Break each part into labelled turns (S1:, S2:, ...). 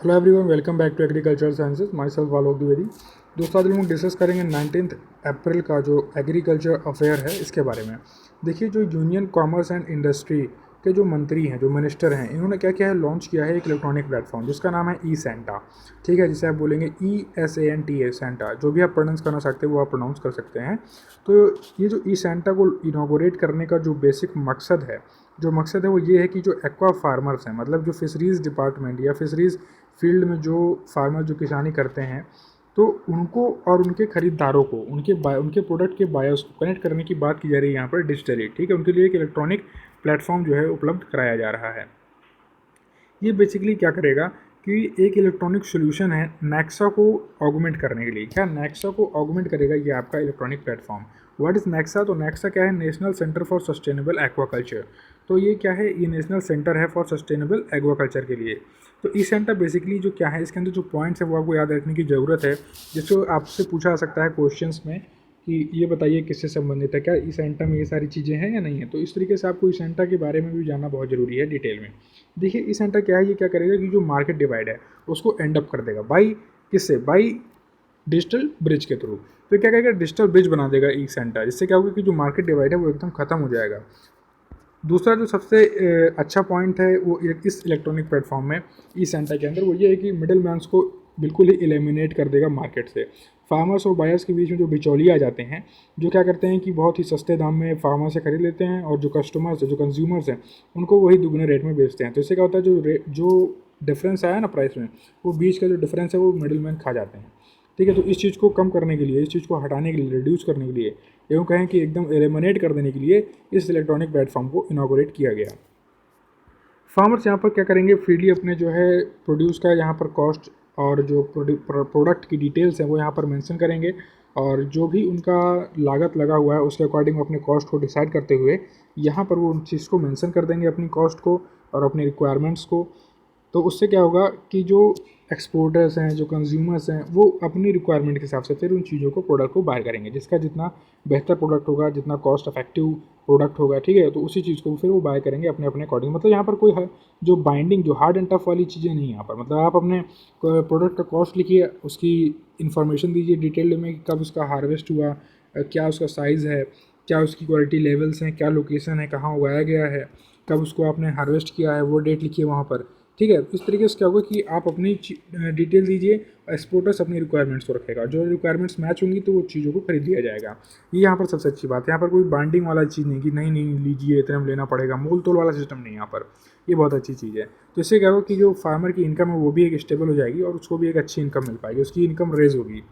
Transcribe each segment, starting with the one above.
S1: Hello everyone, welcome back to agriculture sciences. माई सेल्फ आलोक द्विवेदी। दोस्तों, आज हम लोग डिस्कस करेंगे 19 अप्रैल का जो एग्रीकल्चर अफेयर है इसके बारे में। देखिए, जो यूनियन कॉमर्स एंड इंडस्ट्री के जो मंत्री हैं, जो मिनिस्टर हैं, इन्होंने क्या किया है, लॉन्च किया है एक इलेक्ट्रॉनिक प्लेटफॉर्म जिसका नाम है ई सेंटा। ठीक है, जिसे आप बोलेंगे ESANTA सेंटा, जो भी आप प्रोनाउंस करना चाहते हैं वो आप प्रोनाउंस कर सकते हैं। तो ये जो ई सेंटा को इनॉग्रेट करने का जो बेसिक मकसद है वो ये है कि जो एक्वा फार्मर्स हैं, मतलब जो फिशरीज़ डिपार्टमेंट या फिशरीज़ फील्ड में जो फार्मर जो किसानी करते हैं, तो उनको और उनके खरीदारों को उनके प्रोडक्ट के बायर्स को कनेक्ट करने की बात की जा रही है यहाँ पर डिजिटली। ठीक है, उनके लिए एक इलेक्ट्रॉनिक प्लेटफॉर्म जो है उपलब्ध कराया जा रहा है। ये बेसिकली क्या करेगा कि एक इलेक्ट्रॉनिक सोल्यूशन है नेक्सा को ऑगमेंट करने के लिए। क्या नेक्सा को ऑगमेंट करेगा ये आपका electronic platform? What is Nexa? तो नेक्सा क्या है? National centre for sustainable aquaculture. तो ये क्या है? ये नेशनल सेंटर है फॉर सस्टेनेबल एक्वाकल्चर के लिए। तो ई सेंटर बेसिकली जो क्या है, इसके अंदर जो पॉइंट्स है वो आपको याद रखने की ज़रूरत है, जिसको आपसे पूछा जा सकता है क्वेश्चंस में कि ये बताइए किससे संबंधित है, क्या ई सेंटा में ये सारी चीज़ें हैं या नहीं है। तो इस तरीके से आपको ई सेंटा के बारे में भी जानना बहुत ज़रूरी है डिटेल में। देखिए, ई सेंटर क्या है, ये क्या करेगा कि जो मार्केट डिवाइड है उसको एंड अप कर देगा बाई किससे? बाई डिजिटल ब्रिज के थ्रू। तो क्या करेगा, डिजिटल ब्रिज बना देगा ई सेंटर, जिससे क्या होगा कि जो मार्केट डिवाइड है वो एकदम खत्म हो जाएगा। दूसरा जो सबसे अच्छा पॉइंट है वो इस इलेक्ट्रॉनिक प्लेटफॉर्म में ई सेंटा के अंदर वो ये है कि मिडिल मैन्स को बिल्कुल ही एलिमिनेट कर देगा मार्केट से। फार्मर्स और बायर्स के बीच में जो बिचौलिए आ जाते हैं, जो क्या करते हैं कि बहुत ही सस्ते दाम में फार्मर से खरीद लेते हैं, और जो कस्टमर्स है, जो कंज्यूमर्स हैं, उनको वही दुगने रेट में बेचते हैं। तो इससे क्या होता है, जो डिफरेंस आया ना प्राइस में, वो बीच का जो डिफरेंस है वो मिडिल मैन खा जाते हैं। ठीक है, तो इस चीज़ को कम करने के लिए, इस चीज़ को हटाने के लिए, रिड्यूस करने के लिए, यूँ कहें कि एकदम एलिमिनेट कर देने के लिए इस इलेक्ट्रॉनिक प्लेटफॉर्म को इनॉग्रेट किया गया। फार्मर्स यहाँ पर क्या करेंगे, फ्रीली अपने जो है प्रोड्यूस का यहाँ पर कॉस्ट और जो प्रोडक्ट की डिटेल्स हैं वो यहाँ पर मेंशन करेंगे, और जो भी उनका लागत लगा हुआ है उसके अकॉर्डिंग अपने कॉस्ट को डिसाइड करते हुए यहाँ पर वो उन चीज़ को मेंशन कर देंगे, अपनी कॉस्ट को और अपनी रिक्वायरमेंट्स को। तो उससे क्या होगा कि जो एक्सपोर्टर्स हैं, जो कंज्यूमर्स हैं, वो अपनी रिक्वायरमेंट के हिसाब से फिर उन चीज़ों को, प्रोडक्ट को बाय करेंगे। जिसका जितना बेहतर प्रोडक्ट होगा, जितना कॉस्ट इफेक्टिव प्रोडक्ट होगा, ठीक है, तो उसी चीज़ को फिर वो बाय करेंगे अपने अपने अकॉर्डिंग। मतलब यहाँ पर कोई जो बाइंडिंग, जो हार्ड एंड टफ वाली चीज़ें नहीं है यहाँ पर। मतलब आप अपने प्रोडक्ट का कॉस्ट लिखिए, उसकी इन्फॉर्मेशन दीजिए डिटेल में कि कब उसका हार्वेस्ट हुआ, क्या उसका साइज़ है, क्या उसकी क्वालिटी लेवल्स हैं, क्या लोकेशन है, कहाँ उगाया गया है, कब उसको आपने हार्वेस्ट किया है, वो डेट लिखिए वहाँ पर। ठीक है, इस तरीके से क्या होगा कि आप अपनी डिटेल दीजिए, एक्सपोर्टर्स अपनी रिक्वायरमेंट्स को रखेगा, जो रिक्वायरमेंट्स मैच होंगी तो वो चीज़ों को खरीद लिया जाएगा। ये यहाँ पर सबसे अच्छी बात है। यहाँ पर कोई बाइंडिंग वाला चीज़ नहीं कि नहीं नहीं लीजिए, इतने में लेना पड़ेगा, मोल तोल वाला सिस्टम नहीं यहाँ पर। ये बहुत अच्छी चीज़ है। तो इससे क्या होगा कि जो फार्मर की इनकम है वो भी एक स्टेबल हो जाएगी, और उसको भी एक अच्छी इनकम मिल पाएगी, उसकी इनकम रेज होगी।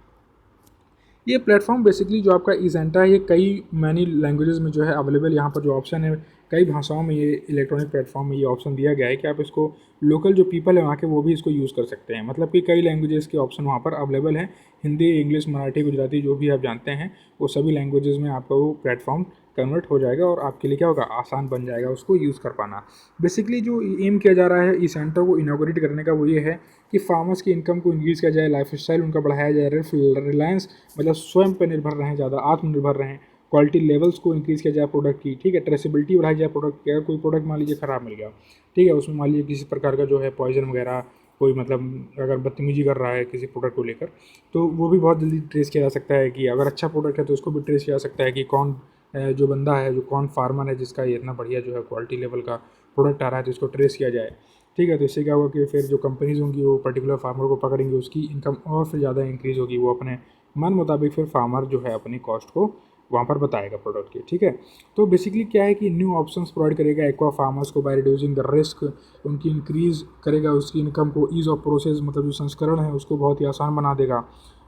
S1: ये प्लेटफॉर्म बेसिकली जो आपका ई सेंटा है, ये कई मैनी लैंग्वेजेस में जो है अवेलेबल, यहाँ पर जो ऑप्शन है कई भाषाओं में, ये इलेक्ट्रॉनिक प्लेटफॉर्म में ये ऑप्शन दिया गया है कि आप इसको, लोकल जो पीपल है वहाँ के, वो भी इसको यूज़ कर सकते हैं। मतलब कि कई लैंग्वेजेस के ऑप्शन वहाँ पर अवेलेबल हैं। हिंदी, इंग्लिश, मराठी, गुजराती, जो भी आप जानते हैं वो सभी लैंग्वेजेस में आपका वो प्लेटफॉर्म कन्वर्ट हो जाएगा, और आपके लिए क्या होगा, आसान बन जाएगा उसको यूज़ कर पाना। बेसिकली जो एम किया जा रहा है ई सेंटर को इनॉग्रेट करने का, वो ये है कि फार्मर्स की इनकम को इंक्रीज़ किया जाए, लाइफ स्टाइल उनका बढ़ाया जाए, रिलायंस मतलब स्वयं पर निर्भर रहें, ज़्यादा आत्मनिर्भर रहें, क्वालिटी लेवल्स को इंक्रीज़ किया जाए प्रोडक्ट की। ठीक है, ट्रेसेबिलिटी बढ़ाई जाए प्रोडक्ट की। अगर कोई प्रोडक्ट मान लीजिए ख़राब मिल गया, ठीक है, उसमें मान लीजिए किसी प्रकार का जो है पॉइजन वगैरह, कोई मतलब अगर बदतमीजी कर रहा है किसी प्रोडक्ट को लेकर, तो वो भी बहुत जल्दी ट्रेस किया जा सकता है। कि अगर अच्छा प्रोडक्ट है तो उसको भी ट्रेस किया जा सकता है कि कौन जो बंदा है, जो कौन फार्मर है जिसका ये इतना बढ़िया जो है क्वालिटी लेवल का प्रोडक्ट आ रहा है, तो इसको ट्रेस किया जाए। ठीक है, तो इससे क्या होगा कि फिर जो कंपनीज़ होंगी वो पर्टिकुलर फार्मर को पकड़ेंगे, उसकी इनकम और फिर ज़्यादा इंक्रीज़ होगी, वो अपने मन मुताबिक फिर फार्मर जो है अपनी कॉस्ट को वहाँ पर बताएगा प्रोडक्ट की। ठीक है, तो बेसिकली क्या है कि न्यू ऑप्शंस प्रोवाइड करेगा एक्वा फार्मर्स को बाय रिड्यूसिंग द रिस्क। उनकी इंक्रीज़ करेगा उसकी इनकम को, ईज़ ऑफ प्रोसेस मतलब जो संस्करण है उसको बहुत ही आसान बना देगा।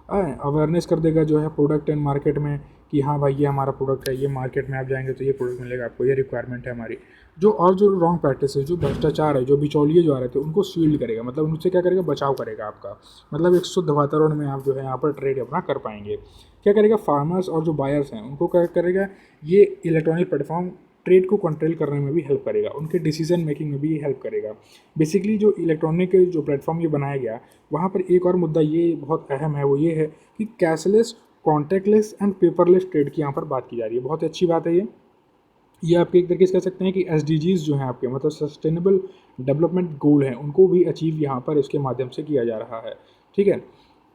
S1: अवेयरनेस कर देगा जो है प्रोडक्ट एंड मार्केट में कि हाँ भाई ये हमारा प्रोडक्ट है, ये मार्केट में आप जाएंगे तो ये प्रोडक्ट मिलेगा आपको, ये रिक्वायरमेंट है हमारी। जो रॉन्ग प्रैक्टिस है, जो भ्रष्टाचार है, जो बिचौलिए जो आ रहे थे, उनको शील्ड करेगा, मतलब उनसे क्या करेगा, बचाव करेगा आपका। मतलब एक शुद्ध वातावरण में आप जो है यहाँ पर ट्रेड अपना कर पाएंगे। क्या करेगा, फार्मर्स और जो बायर्स हैं उनको क्या करेगा, ये इलेक्ट्रॉनिक प्लेटफॉर्म ट्रेड को कंट्रोल करने में भी हेल्प करेगा, उनके डिसीजन मेकिंग में भी हेल्प करेगा। बेसिकली जो इलेक्ट्रॉनिक जो प्लेटफॉर्म ये बनाया गया, वहाँ पर एक और मुद्दा ये बहुत अहम है, वो ये है कि cashless, contactless and paperless trade की यहाँ पर बात की जा रही है। बहुत अच्छी बात है ये। ये आपके एक तरीके से कह सकते हैं कि एसडीजीज़ जो हैं आपके, मतलब सस्टेनेबल डेवलपमेंट गोल हैं, उनको भी अचीव यहाँ पर इसके माध्यम से किया जा रहा है। ठीक है,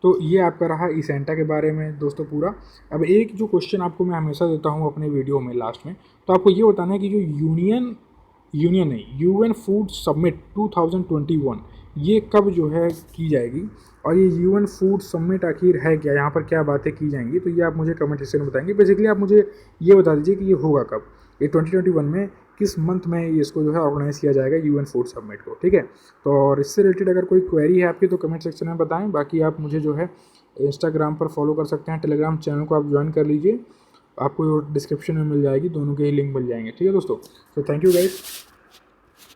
S1: तो ये आपका रहा इसेंटा के बारे में दोस्तों पूरा। अब एक जो क्वेश्चन आपको मैं हमेशा देता हूँ अपने वीडियो में लास्ट में, तो आपको ये बताना है कि जो यूनियन नहीं, यूएन फूड समिट 2021 ये कब जो है की जाएगी, और ये यूएन फूड समिट आखिर है क्या, यहाँ पर क्या बातें की जाएंगी, तो ये आप मुझे कमेंट सेक्शन में बताएंगे। बेसिकली आप मुझे ये बता दीजिए कि ये होगा कब, ये 2021 में किस मंथ में ये इसको जो है ऑर्गेनाइज़ किया जाएगा यूएन फूड समिट को। ठीक है, तो और इससे रिलेटेड अगर कोई क्वेरी है आपकी तो कमेंट सेक्शन में बताएं। बाकी आप मुझे जो है इंस्टाग्राम पर फॉलो कर सकते हैं, टेलीग्राम चैनल को आप ज्वाइन कर लीजिए, आपको डिस्क्रिप्शन में मिल जाएगी, दोनों के ही लिंक मिल जाएंगे। ठीक है दोस्तों, तो थैंक यू गाइस।